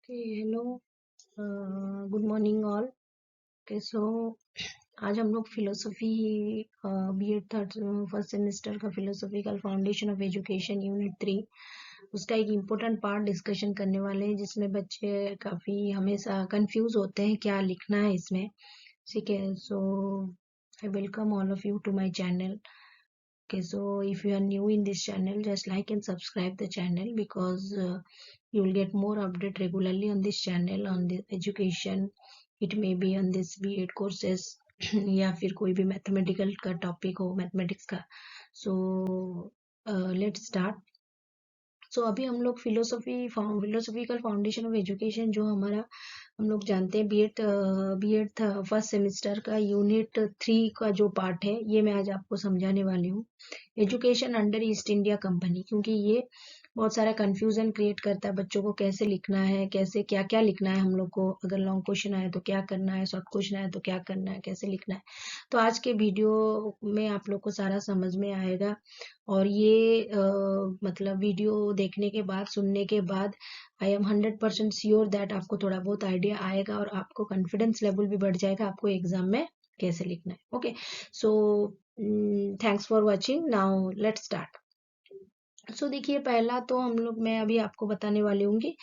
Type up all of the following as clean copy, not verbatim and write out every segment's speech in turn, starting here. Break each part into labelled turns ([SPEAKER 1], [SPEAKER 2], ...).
[SPEAKER 1] Hello, good morning all. Okay, so आज हम लोग philosophy BEd third first semester का philosophical foundation of education unit 3 उसका एक इम्पोर्टेंट पार्ट डिस्कशन करने वाले हैं, जिसमें बच्चे काफ़ी हमेशा कंफ्यूज होते हैं क्या लिखना है इसमें। ठीक है, so I welcome all of you to my channel. Okay, so if you are new in this channel, just like and subscribe the channel because you will get more update regularly on this channel on the education. It may be on this B.Ed courses या फिर कोई भी mathematical का topic हो, mathematics का. So let's start. सो अभी हम लोग फिलोसफिकल फाउंडेशन ऑफ एजुकेशन जो हमारा हम लोग जानते हैं बीएड फर्स्ट सेमेस्टर का यूनिट 3 का जो पार्ट है, ये मैं आज आपको समझाने वाली हूँ. Education under east India company, क्योंकि ये बहुत सारा कंफ्यूजन क्रिएट करता है बच्चों को, कैसे लिखना है, कैसे क्या क्या लिखना है हम लोग को, अगर लॉन्ग क्वेश्चन आए तो क्या करना है, शॉर्ट क्वेश्चन आए तो क्या करना है, कैसे लिखना है. तो आज के वीडियो में आप लोग को सारा समझ में आएगा. और ये मतलब वीडियो देखने के बाद, सुनने के बाद आई एम 100% श्योर दैट आपको थोड़ा बहुत आइडिया आएगा और आपको कॉन्फिडेंस लेवल भी बढ़ जाएगा आपको एग्जाम में कैसे लिखना है. Okay, so thanks for watching. Now let's start. So देखिए, पहला तो मैं अभी आपको बताने वाली हूँ कि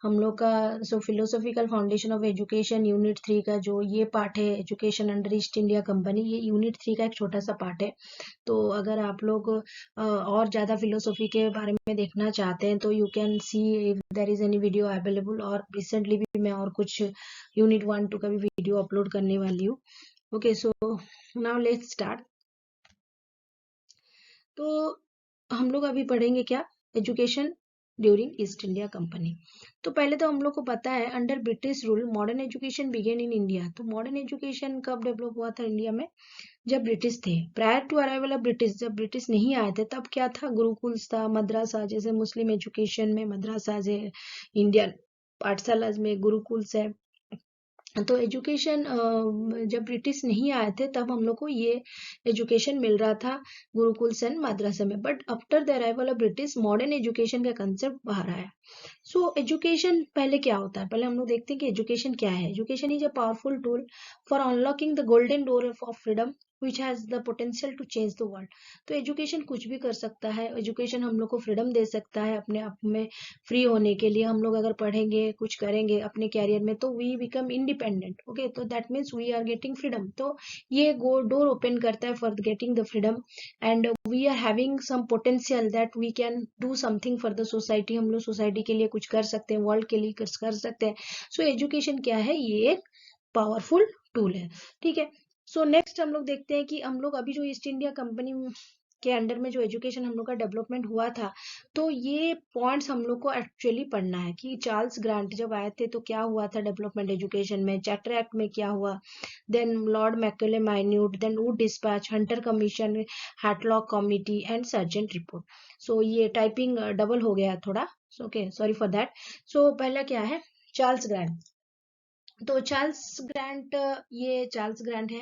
[SPEAKER 1] हम लोग का philosophical foundation of education unit 3 का जो ये पार्ट है, education under east India company, ये यूनिट 3 का एक छोटा सा पार्ट है. तो अगर आप लोग और ज़्यादा फिलोसफी के बारे में देखना चाहते हैं तो you can see if there is any video available. और रिसेंटली भी मैं और कुछ यूनिट 1-2 का भी वीडियो अपलोड करने वाली हूँ. Okay, so now let's start. तो हम लोग अभी पढ़ेंगे क्या, education during East India Company. तो पहले तो हम लोग को पता है under British rule modern education began in India. तो मॉडर्न एजुकेशन कब डेवलप हुआ था इंडिया में, जब ब्रिटिश थे. Prior to arrival of British, जब ब्रिटिश नहीं आए थे तब क्या था, गुरुकुल था, मद्रासा, जैसे मुस्लिम एजुकेशन में मद्रासा, इंडियन पाठशाला में गुरुकुल्स है. तो एजुकेशन जब ब्रिटिश नहीं आए थे तब हम लोग को ये एजुकेशन मिल रहा था गुरुकुल्स एंड मद्रासा में. But after the arrival of British modern education का कंसेप्ट बाहर आया. सो एजुकेशन पहले क्या होता है, पहले हम लोग देखते हैं कि एजुकेशन क्या है. Education is a powerful tool for unlocking the golden door of freedom which has the potential to change the world. तो एजुकेशन कुछ भी कर सकता है. एजुकेशन हम लोग को फ्रीडम दे सकता है अपने आप में फ्री होने के लिए. हम लोग अगर पढ़ेंगे, कुछ करेंगे अपने कैरियर में, तो वी बिकम इंडिपेंडेंट. ओके, तो that means we are getting freedom. तो ये डोर ओपन करता है for getting the freedom and we are having some potential that we can do something for the society. हम लोग society के लिए कुछ कर सकते हैं, वर्ल्ड के लिए कुछ कर सकते हैं. सो एजुकेशन क्या है, ये एक पावरफुल टूल है. ठीक है, सो नेक्स्ट हम लोग देखते हैं कि हम लोग अभी जो ईस्ट इंडिया कंपनी के अंडर में जो एजुकेशन हम लोग का डेवलपमेंट हुआ था, तो ये पॉइंट्स हम लोग को एक्चुअली पढ़ना है कि चार्ल्स ग्रांट जब आए थे तो क्या हुआ था डेवलपमेंट एजुकेशन में, चार्टर एक्ट में क्या हुआ, then Lord Macaulay minute, then Wood despatch, Hunter commission, हैटलॉक committee and Sargent report. So ये टाइपिंग डबल हो गया थोड़ा, okay, sorry for that. So पहला क्या है, चार्ल्स ग्रांट. तो चार्ल्स ग्रांट, ये चार्ल्स ग्रांट है.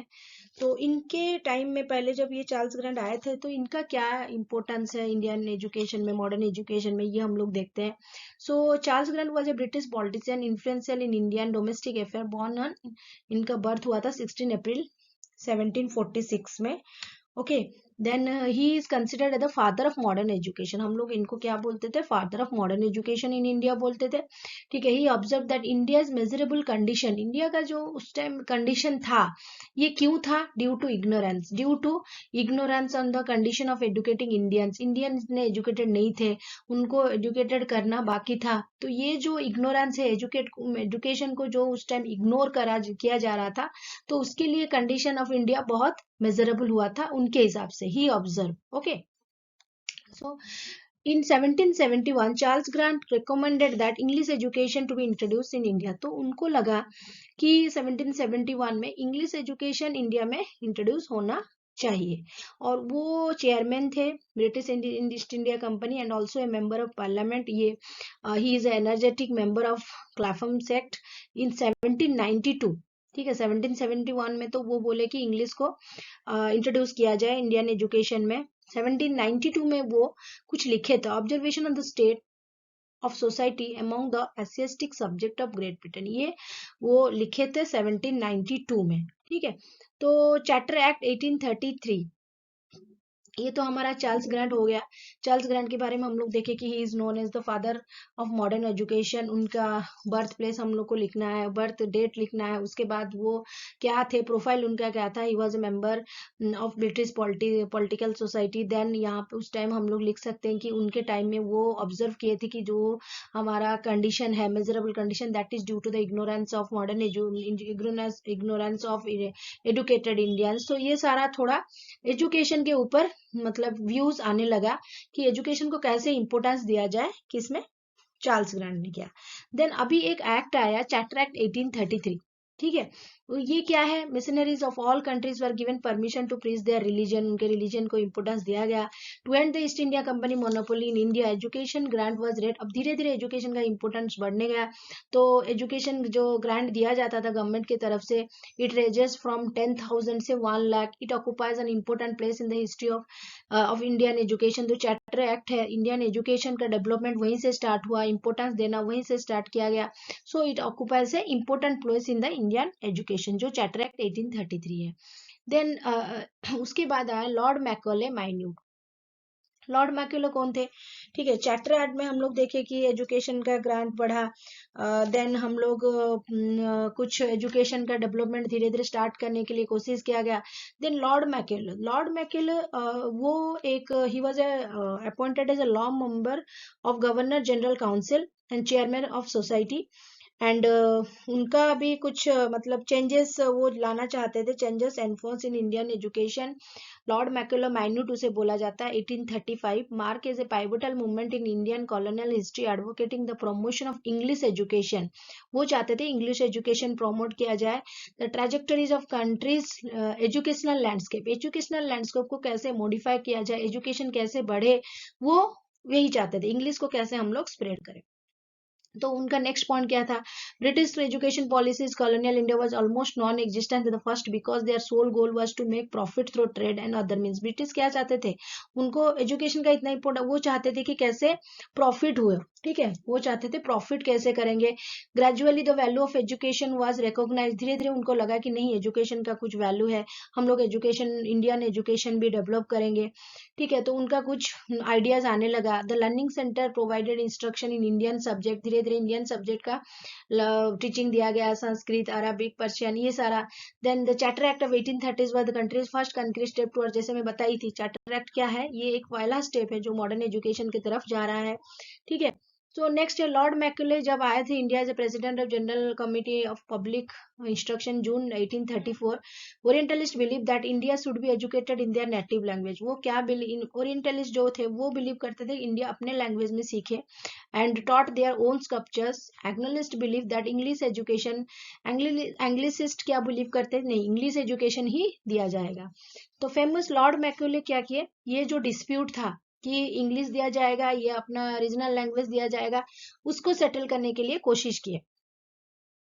[SPEAKER 1] तो इनके टाइम में पहले जब ये चार्ल्स ग्रांट आए थे तो इनका क्या इम्पोर्टेंस है इंडियन एजुकेशन में, मॉडर्न एजुकेशन में, ये हम लोग देखते हैं. So Charles Grant was a British politician influential in Indian domestic affair. Born on, इनका बर्थ हुआ था 16 अप्रैल 1746 में. Okay, then he is considered as the father of modern education. हम लोग इनको क्या बोलते थे, father of modern education in India बोलते थे. ठीक है, he observe that India is measurable condition. India का जो उस टाइम कंडीशन था, ये क्यों था, due to ignorance on the condition of educating Indians. Indians ने एजुकेटेड नहीं थे, उनको एजुकेटेड करना बाकी था. तो ये जो इग्नोरेंस है, एजुकेशन को जो उस टाइम इग्नोर किया जा रहा था, तो उसके लिए कंडीशन ऑफ इंडिया बहुत मेजरेबल हुआ था उनके हिसाब से, he observe. Okay, so in 1771 चार्ल्स ग्रांट recommended that English education to be introduced in India. तो उनको लगा कि 1771 में इंग्लिश एजुकेशन इंडिया में इंट्रोड्यूस होना चाहिए. और वो चेयरमैन थे British East India company and also a member of parliament. ये he is energetic member of Clapham's act in 1792. ठीक है, 1771 में तो वो बोले कि इंग्लिश को इंट्रोड्यूस किया जाए इंडियन एजुकेशन में. 1792 में वो कुछ लिखे थे, observation on the state of society among the Asiatic subject of great Britain, ये वो लिखे थे 1792 में। ठीक है, तो चार्टर एक्ट 1833, ये तो हमारा चार्ल्स ग्रांट हो गया। चार्ल्स ग्रांट के बारे में हम लोग देखें कि he is known as the father of modern education. उनका बर्थ प्लेस हम लोग को लिखना है, बर्थ डेट लिखना है, उसके बाद वो क्या थे, प्रोफाइल उनका क्या था, he was a member of British political society. Then यहाँ पे उस टाइम हम लोग लिख सकते हैं कि उनके टाइम में वो ऑब्जर्व किए थे कि जो हमारा कंडीशन है, measurable condition, that is due to the ignorance of modern ignorance of educated Indians. तो ये सारा थोड़ा एजुकेशन के ऊपर मतलब व्यूज आने लगा कि एजुकेशन को कैसे इंपोर्टेंस दिया जाए, किसमें, चार्ल्स ग्रांट ने किया। देन अभी एक एक्ट आया, चार्टर एक्ट 1833। ठीक है, ये क्या है, missionaries of all countries were given permission to preach their religion, उनके रिलीजन को इंपोर्टेंस दिया गया। To end the East India Company monopoly in India, education grant was rate. अब धीरे धीरे एजुकेशन का इंपोर्टेंस बढ़ने गया, तो एजुकेशन जो ग्रांट दिया जाता था गवर्नमेंट की तरफ से, इट रेजेस फ्रॉम 10,000 से 1 lakh. It occupies an important place in the history of Indian education. जो चार्टर एक्ट है, इंडियन एजुकेशन का डेवलपमेंट वहीं से स्टार्ट हुआ, इंपोर्टेंस देना वहीं से स्टार्ट किया गया। So it occupies A important place in the Indian education, जो चार्टर एक्ट 1833 है। देन उसके बाद आया Lord Macaulay minute. Lord Macaulay कौन थे? ठीक है, चार्टर एक्ट में हम लोग देखे कि एजुकेशन का ग्रांट बढ़ा। देन हम लोग कुछ एजुकेशन का डेवलपमेंट धीरे धीरे स्टार्ट करने के लिए कोशिश किया गया। देन लॉर्ड मैक्यूले वो एक he was appointed as a law member of governor general council and chairman of society. And उनका भी कुछ मतलब चेंजेस वो लाना चाहते थे, changes enforce in Indian education. Lord Macaulay minute उसे बोला जाता है। 1835 mark as a pivotal movement in Indian colonial history advocating the promotion of English education. वो चाहते थे इंग्लिश एजुकेशन प्रमोट किया जाए। The trajectories of countries educational landscape को कैसे मॉडिफाई किया जाए, एजुकेशन कैसे बढ़े, वो यही चाहते थे, इंग्लिश को कैसे हम लोग स्प्रेड करें। तो उनका नेक्स्ट पॉइंट क्या था, British education policies colonial India was almost non existent in the first because their sole goal was to make profit through trade and other means. British क्या चाहते थे, उनको एजुकेशन का इतना इंपॉर्टेंट, वो चाहते थे कि कैसे प्रॉफिट हुए। ठीक है, वो चाहते थे प्रॉफिट कैसे करेंगे। Gradually the value of education was recognise, धीरे धीरे उनको लगा कि नहीं, एजुकेशन का कुछ वैल्यू है, हम लोग एजुकेशन, इंडियन एजुकेशन भी डेवलप करेंगे। ठीक है, तो उनका कुछ आइडियाज आने लगा। The learning centre provided instruction in Indian subject, धीरे धीरे इंडियन सब्जेक्ट का टीचिंग दिया गया, संस्कृत, अरबिक, पर्शियन, ये सारा। Then the charter act of 1830 was the country's first concrete step towards, जैसे मैं बताई थी, चार्टर एक्ट क्या है, ये एक पहला स्टेप है जो मॉडर्न एजुकेशन की तरफ जा रहा है। ठीक है, तो नेक्स्ट है लॉर्ड मैक्यूले जब आए थे India as a president of general committee of public instruction June 1834। Orientalist believe that India should be educated in their native language. वो क्या ओरिएंटलिस्ट जो थे वो बिलीव करते थे इंडिया अपने लैंग्वेज में सीखे and taught their own sculptures. एग्नोलिस्ट believe that English education, Anglicist क्या बिलीव करते नहीं, इंग्लिश एजुकेशन ही दिया जाएगा। तो फेमस लॉर्ड मैक्यूले क्या किए, ये जो डिस्प्यूट था कि इंग्लिश दिया जाएगा या अपना रीजनल लैंग्वेज दिया जाएगा, उसको सेटल करने के लिए कोशिश किए।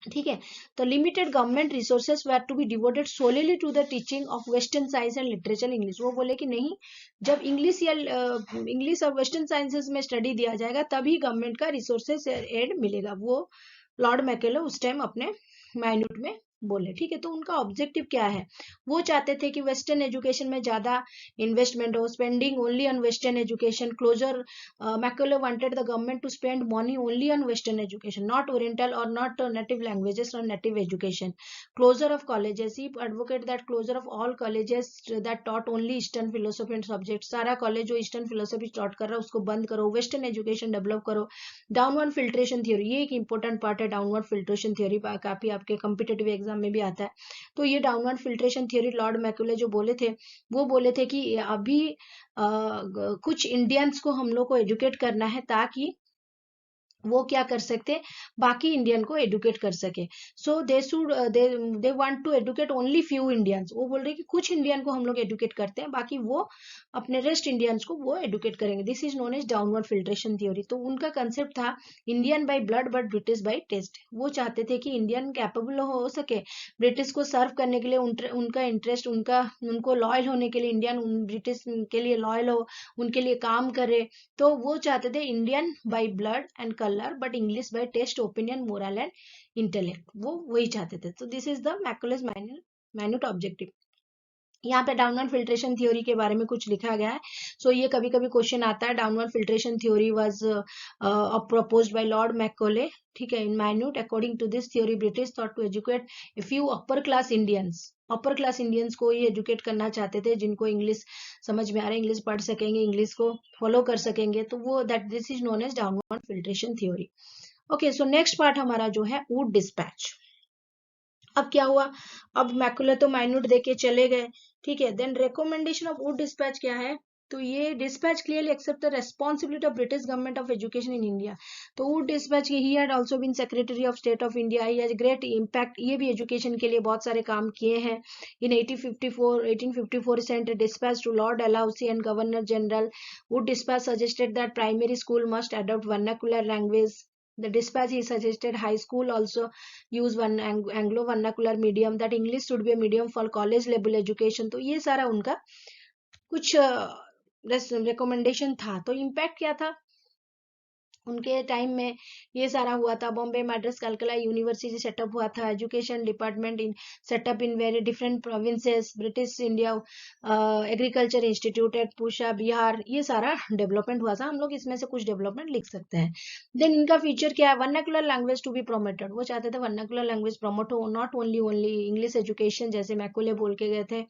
[SPEAKER 1] ठीक है, तो limited government resources were to be devoted solely to the teaching of western science and literature English. वो बोले कि नहीं, जब इंग्लिश या इंग्लिश और वेस्टर्न साइंसेज में स्टडी दिया जाएगा तभी गवर्नमेंट का रिसोर्सेज एड मिलेगा। वो लॉर्ड मैक्यूले उस टाइम अपने माइन्यूट में बोले। ठीक है, तो उनका ऑब्जेक्टिव क्या है, वो चाहते थे कि वेस्टर्न एजुकेशन में ज्यादा इन्वेस्टमेंट हो, spending only on western education. Closure, Macaulay wanted the government to spend money only on western education, not oriental और नॉट नेटिव लैंग्वेजेस और native education. Closure of colleges, he advocate that closure of all colleges that taught only eastern philosophy and subject. सारा college जो eastern philosophy taught कर रहा है उसको बंद करो, वेस्टर्न एजुकेशन डेवलप करो। डाउनवर्ड फिल्ट्रेशन थ्योरी, ये एक इंपॉर्टेंट पार्ट है, डाउनवर्ड फिल्ट्रेशन थ्योरी काफी आपके कॉम्पिटेटिव एग्जाम में भी आता है। तो ये downward filtration theory Lord Macaulay जो बोले थे, वो बोले थे कि अभी कुछ इंडियंस को हम लोग को एजुकेट करना है ताकि वो क्या कर सकते, बाकी इंडियन को एडुकेट कर सके। So they should they want to educate only few Indians. वो बोल रहे कि कुछ इंडियन को हम लोग एडुकेट करते हैं, बाकी वो अपने रेस्ट इंडियंस को वो एडुकेट करेंगे। This is known as downward filtration theory. तो उनका कंसेप्ट था Indian by blood but British by taste. वो चाहते थे कि इंडियन कैपेबल हो सके ब्रिटिश को सर्व करने के लिए, उनका इंटरेस्ट, उनको लॉयल होने के लिए, इंडियन ब्रिटिश के लिए लॉयल हो, उनके लिए काम करे। तो वो चाहते थे Indian by blood and colour colour but English by taste opinion moral and intellect, वो वही चाहते थे। तो this is the Macaulay's minute objective. यहाँ पे डाउनवर्ड फिल्ट्रेशन थ्योरी के बारे में कुछ लिखा गया है। सो ये कभी कभी क्वेश्चन आता है। Downward filtration theory was proposed by Lord Macaulay, ठीक है, in minute. According to this theory British thought to educate a few upper class Indians को ये एजुकेट करना चाहते थे, जिनको इंग्लिश समझ में आ रहा है, इंग्लिश पढ़ सकेंगे, इंग्लिश को फॉलो कर सकेंगे, तो वो that this is known as downward filtration theory. Okay, so next part हमारा जो है वुड डिस्पैच। अब क्या हुआ, अब मैकुलर तो माइन्यूट देके चले गए, ठीक है। Then recommendation of Wood dispatch क्या है, तो ये dispatch clearly accept the responsibility of British government of education in India. तो Wood dispatch he had also been secretary of state of India, he has great impact, ये भी education के लिए बहुत सारे काम किए हैं। In 1854 sent dispatch to Lord Dalhousie and governor general. Wood dispatch suggested that primary school must adopt vernacular language. The dispatch he suggested high school also use one Anglo vernacular medium, that English should be a medium for college level education। तो ये सारा उनका कुछ recommendation था। तो impact क्या था उनके टाइम में, ये सारा हुआ था। बॉम्बे, मद्रास, कलकत्ता यूनिवर्सिटी सेटअप हुआ था। Education department in setup in very different provinces. British India agriculture institute at Pusa, Bihar, ये सारा डेवलपमेंट हुआ था। हम लोग इसमें से कुछ डेवलपमेंट लिख सकते हैं। देन इनका फीचर क्या है, vernacular language to be promoted. वो चाहते थे वर्नाकुलर लैंग्वेज प्रमोट हो, नॉट ओनली इंग्लिश एजुकेशन, जैसे मैकुले बोल के गए थे।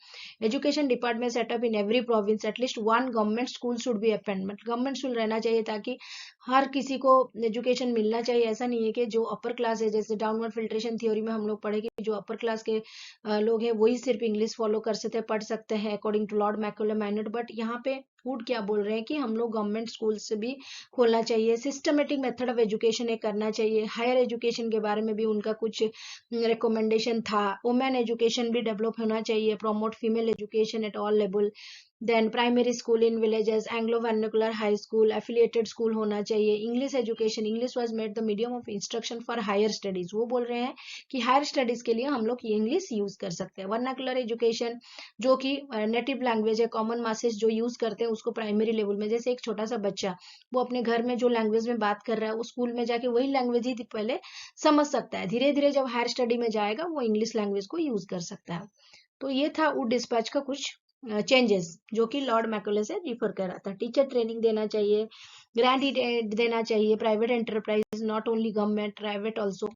[SPEAKER 1] Education department setup in every province, at least one government school should be opened, government school रहना चाहिए ताकि हर किसी को एजुकेशन मिलना चाहिए। ऐसा नहीं है कि जो अपर क्लास है, जैसे डाउनवर्ड फिल्ट्रेशन थ्योरी में हम लोग पढ़े कि जो अपर क्लास के लोग हैं वही सिर्फ इंग्लिश फॉलो कर सकते हैं, पढ़ सकते हैं according to Lord Macaulay minute. But यहाँ पे वुड क्या बोल रहे हैं कि हम लोग गवर्नमेंट स्कूल से भी खोलना चाहिए, सिस्टमेटिक मेथड ऑफ एजुकेशन एक करना चाहिए। हायर एजुकेशन के बारे में भी उनका कुछ रिकमेंडेशन था। वुमेन एजुकेशन भी डेवलप होना चाहिए, promote female education at all level. Then primary school in villages, Anglo vernacular high school, affiliated school होना चाहिए। English education, English was made the medium of instruction for higher studies. वो बोल रहे हैं कि हायर स्टडीज के लिए हम लोग इंग्लिश यूज कर सकते हैं। वर्नाकुलर एजुकेशन, जो कि नेटिव लैंग्वेज है, कॉमन मासेस जो यूज करते हैं उसको प्राइमरी लेवल में, जैसे एक छोटा सा बच्चा वो अपने घर में जो लैंग्वेज में बात कर रहा है वो स्कूल में जाके वही लैंग्वेज ही पहले समझ सकता है। धीरे धीरे जब हायर स्टडी में जाएगा वो इंग्लिश लैंग्वेज को यूज कर सकता है। तो ये था वुड डिस्पैच का कुछ चेंजेस जो कि लॉर्ड मैकुले से रिफर कर रहा था। टीचर ट्रेनिंग देना चाहिए, ग्रांट देना चाहिए, private enterprise, not only government, private also.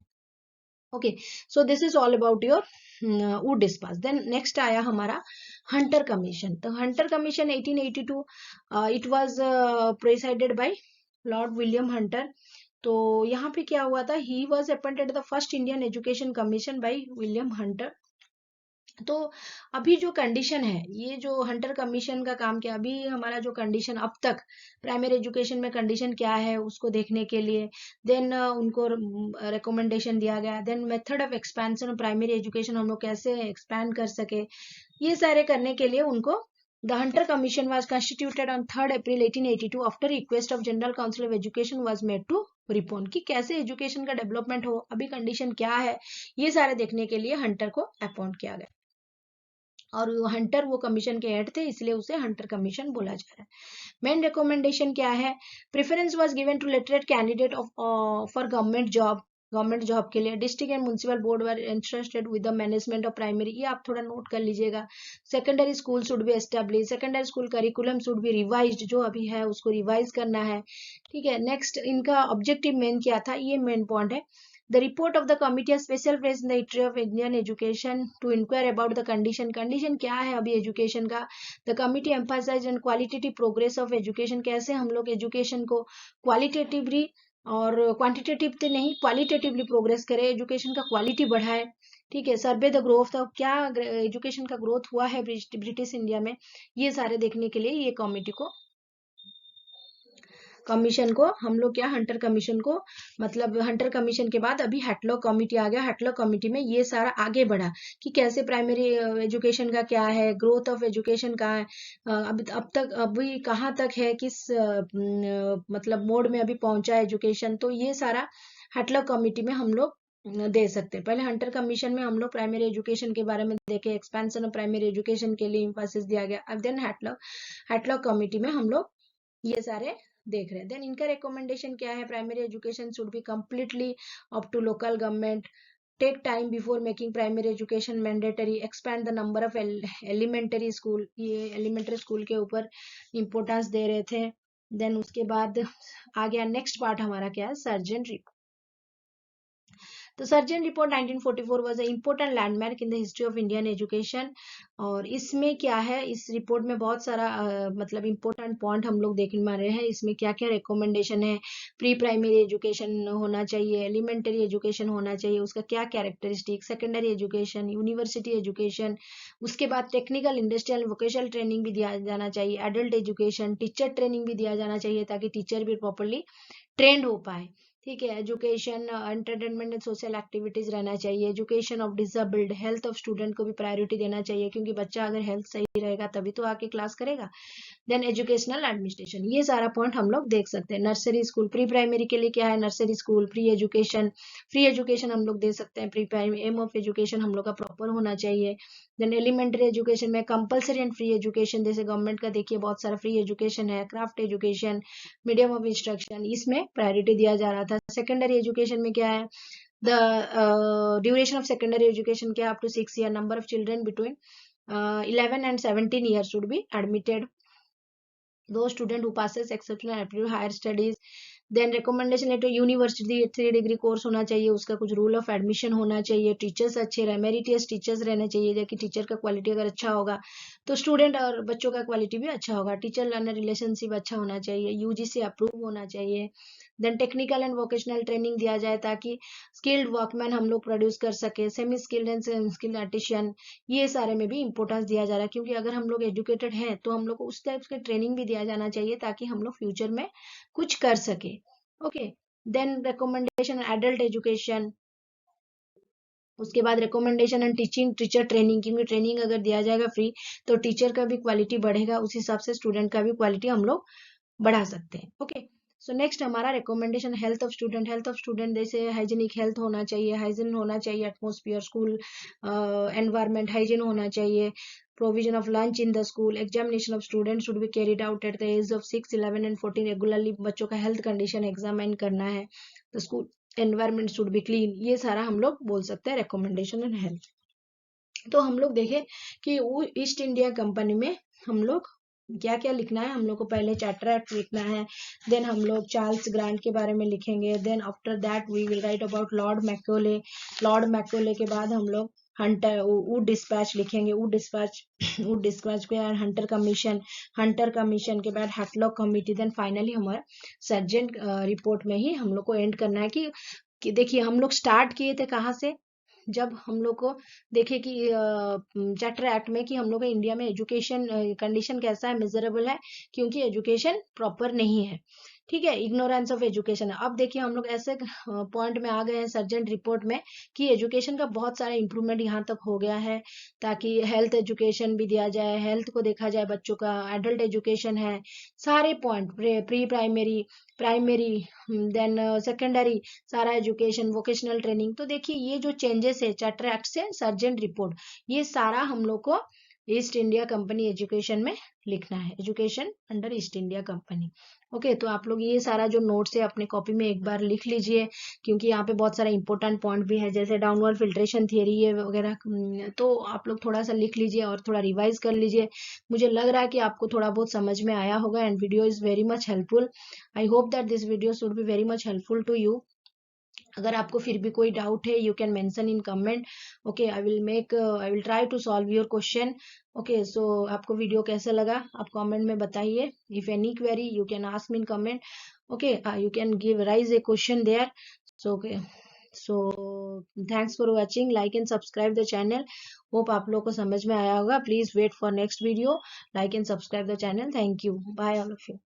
[SPEAKER 1] Okay, so this is all about your Wood dispatch. Then next आया हमारा हंटर कमीशन। तो Hunter commission 1882 it was presided by Lord William Hunter. तो यहाँ पे क्या हुआ था, he was appointed the first Indian education commission by William Hunter. तो अभी जो कंडीशन है, ये जो हंटर कमीशन का काम किया, अभी हमारा जो कंडीशन अब तक प्राइमरी एजुकेशन में कंडीशन क्या है उसको देखने के लिए देन उनको रिकमेंडेशन दिया गया। Then method of expansion primary education, हम लोग कैसे एक्सपैंड कर सके, ये सारे करने के लिए उनको The Hunter Commission was constituted on 3rd April 1882 after request of General Council of Education was made to repond कि कैसे एजुकेशन का डेवलपमेंट हो, अभी कंडीशन क्या है, ये सारे देखने के लिए हंटर को अपॉइंट किया गया। और हंटर वो कमीशन के हेड थे, इसलिए उसे हंटर कमीशन बोला जा रहा है। मेन रिकमेंडेशन क्या है, preference was given to literate candidate for government job के लिए। District and municipal board were interested with the management of primary, ये आप थोड़ा नोट कर लीजिएगा। Secondary school should be establish, secondary school curriculum should be revised, जो अभी है उसको रिवाइज करना है, ठीक है। नेक्स्ट इनका ऑब्जेक्टिव मेन क्या था, ये मेन पॉइंट है। The report of the committee has special place in the history of Indian education to inquire about the condition क्या है अभी एजुकेशन का। The committee emphasized on qualitative progress of education, कैसे हम लोग एजुकेशन को qualitatively और क्वांटिटेटिव नहीं क्वालिटेटिवली प्रोग्रेस करें, एजुकेशन का क्वालिटी बढ़ाए, ठीक है। सर्वे द ग्रोथ ऑफ, क्या एजुकेशन का ग्रोथ हुआ है ब्रिटिश इंडिया में, ये सारे देखने के लिए ये कमीशन को हम लोग क्या हंटर कमीशन को, मतलब हंटर कमीशन के बाद अभी हैटलॉक कमिटी आ गया। हैटलॉक कमिटी में ये सारा आगे बढ़ा कि कैसे प्राइमरी एजुकेशन का क्या है, ग्रोथ ऑफ एजुकेशन का है, अभी कहाँ तक है, किस मतलब मोड में अभी पहुंचा है एजुकेशन। तो ये सारा हैटलॉक कमिटी में हम लोग दे सकते हैं। पहले हंटर कमीशन में हम लोग प्राइमरी एजुकेशन के बारे में देखे, एक्सपेंशन ऑफ प्राइमरी एजुकेशन के लिए इंफोसिस दिया गया। अब देन हैटलॉक कमिटी में हम लोग ये सारे देख रहे हैं। देन इनका रिकमेंडेशन क्या है, primary education should be completely up to local government, take time before making primary education mandatory, expand the number of elementary school, ये एलिमेंटरी स्कूल के ऊपर इंपोर्टेंस दे रहे थे। देन उसके बाद आ गया नेक्स्ट पार्ट हमारा क्या है, सर्जन रिपोर्ट। तो surgeon report 1944 was a important landmark in the history of Indian education. और इसमें क्या है, इस रिपोर्ट में बहुत सारा मतलब इम्पोर्टेंट पॉइंट हम लोग देखने में आ रहे हैं। इसमें क्या क्या रिकमेंडेशन है, प्री प्राइमरी एजुकेशन होना चाहिए, एलिमेंटरी एजुकेशन होना चाहिए, उसका क्या characteristic, secondary education, university education, उसके बाद टेक्निकल इंडस्ट्रियल वोकेशनल ट्रेनिंग भी दिया जाना चाहिए, एडल्ट एजुकेशन, टीचर ट्रेनिंग भी दिया जाना चाहिए ताकि टीचर भी प्रॉपरली ट्रेंड हो पाए। ठीक है, education, entertainment and social activities रहना चाहिए, education of disabled, health of student को भी प्रायोरिटी देना चाहिए, क्योंकि बच्चा अगर हेल्थ सही रहेगा तभी तो आके क्लास करेगा। देन एजुकेशनल एडमिनिस्ट्रेशन, ये सारा पॉइंट हम लोग देख सकते हैं। नर्सरी स्कूल, प्री प्राइमरी के लिए क्या है, नर्सरी स्कूल, फ्री एजुकेशन हम लोग दे सकते हैं। Pre primary aim of education हम लोग का प्रॉपर होना चाहिए। देन एलिमेंट्री एजुकेशन में कंपलसरी एंड फ्री एजुकेशन, जैसे गवर्नमेंट का देखिए बहुत सारा फ्री एजुकेशन है, craft education, medium of instruction, इसमें प्रायोरिटी दिया जा रहा था। सेकेंडरी एजुकेशन में क्या है, the duration of secondary education क्या है, up to 6 year, number of children between 11 and 17 years should be admitted, those student who passes exceptional aptitude higher studies. Then recommendation letter, university 3 degree course होना चाहिए, उसका कुछ rule of admission होना चाहिए, teachers अच्छे रहे, मेरिटियस टीचर्स रहने चाहिए, जबकि टीचर का क्वालिटी अगर अच्छा होगा तो स्टूडेंट और बच्चों का क्वालिटी भी अच्छा होगा। टीचर लर्नर रिलेशनशिप अच्छा होना चाहिए, यूजीसी अप्रूव होना चाहिए। Then technical and vocational training दिया जाए ताकि स्किल्ड वर्कमैन हम लोग प्रोड्यूस कर सके, semi skilled and skilled artisan, ये सारे में भी इंपॉर्टेंस दिया जा रहा है, क्योंकि अगर हम लोग एजुकेटेड हैं तो हम लोग को उस टाइप के ट्रेनिंग भी दिया जाना चाहिए ताकि हम लोग फ्यूचर में कुछ कर सके। Okay, then recommendation adult education, उसके बाद recommendation and teaching teacher training, क्योंकि ट्रेनिंग अगर दिया जाएगा फ्री तो टीचर का भी क्वालिटी बढ़ेगा, उस हिसाब से स्टूडेंट का भी क्वालिटी हम लोग बढ़ा सकते हैं। ओके, सो नेक्स्ट हमारा recommendation health of student. Health of student जैसे हाइजीनिक हेल्थ होना चाहिए, हाइजीन होना चाहिए, एटमोस्फियर, स्कूल एनवायरमेंट हाइजीन होना चाहिए, provision of lunch in the school, examination of students should be carried out at the age of 6, 11 and 14, regularly बच्चों का health condition examine करना है, तो school environment should be clean, ये सारा हम लोग बोल सकते हैं रिकमेंडेशन एंड हेल्थ। तो हम लोग देखें कि वो ईस्ट इंडिया कंपनी में हम लोग क्या क्या लिखना है, हम लोग को पहले चार्टर एक्ट लिखना है, देन हम लोग चार्ल्स ग्रांट के बारे में लिखेंगे, then after that we will write about Lord Macaulay, Lord Macaulay के बाद हम लोग हंटर वुड डिस्पैच लिखेंगे, वुड डिस्पैच के बाद हंटर कमीशन के बाद हैटलॉक कमिटी, देन फाइनली हमारा सर्जेंट रिपोर्ट में ही हम लोग को एंड करना है कि देखिए हम लोग स्टार्ट किए थे कहाँ से, जब हम लोग को देखे कि चार्टर एक्ट में कि हम लोग का इंडिया में एजुकेशन कंडीशन कैसा है, मिजरेबल है, क्योंकि एजुकेशन प्रॉपर नहीं है। ठीक है, इग्नोरेंस ऑफ एजुकेशन है। अब देखिए हम लोग ऐसे पॉइंट में आ गए हैं सर्जेंट रिपोर्ट में कि एजुकेशन का बहुत सारा इंप्रूवमेंट यहाँ तक हो गया है, ताकि हेल्थ एजुकेशन भी दिया जाए, हेल्थ को देखा जाए बच्चों का, एडल्ट एजुकेशन है, सारे point, pre primary, then secondary, सारा एजुकेशन, वोकेशनल ट्रेनिंग। तो देखिए ये जो चेंजेस है चार्टर एक्ट से सर्जेंट रिपोर्ट, ये सारा हम लोग को ईस्ट इंडिया कंपनी एजुकेशन में लिखना है, education under east India company. Okay, तो आप लोग ये सारा जो नोट्स है अपने कॉपी में एक बार लिख लीजिए, क्योंकि यहाँ पे बहुत सारा इंपॉर्टेंट पॉइंट भी है, जैसे डाउनवर्ड फिल्ट्रेशन थियरी है वगैरह, तो आप लोग थोड़ा सा लिख लीजिए और थोड़ा रिवाइज कर लीजिए। मुझे लग रहा है कि आपको थोड़ा बहुत समझ में आया होगा, and video is very much helpful. I hope that this video should be very much helpful to you. अगर आपको फिर भी कोई डाउट है, you can mention in comment. Okay, I will try to solve your question. Okay, so आपको video कैसा लगा आप कमेंट में बताइए। If any query you can ask me in comment. Okay, you can give raise a question there. So okay, so thanks for watching, like and subscribe the channel. Hope आप लोग को समझ में आया होगा। Please wait for next video, like and subscribe the channel. Thank you, bye all of you.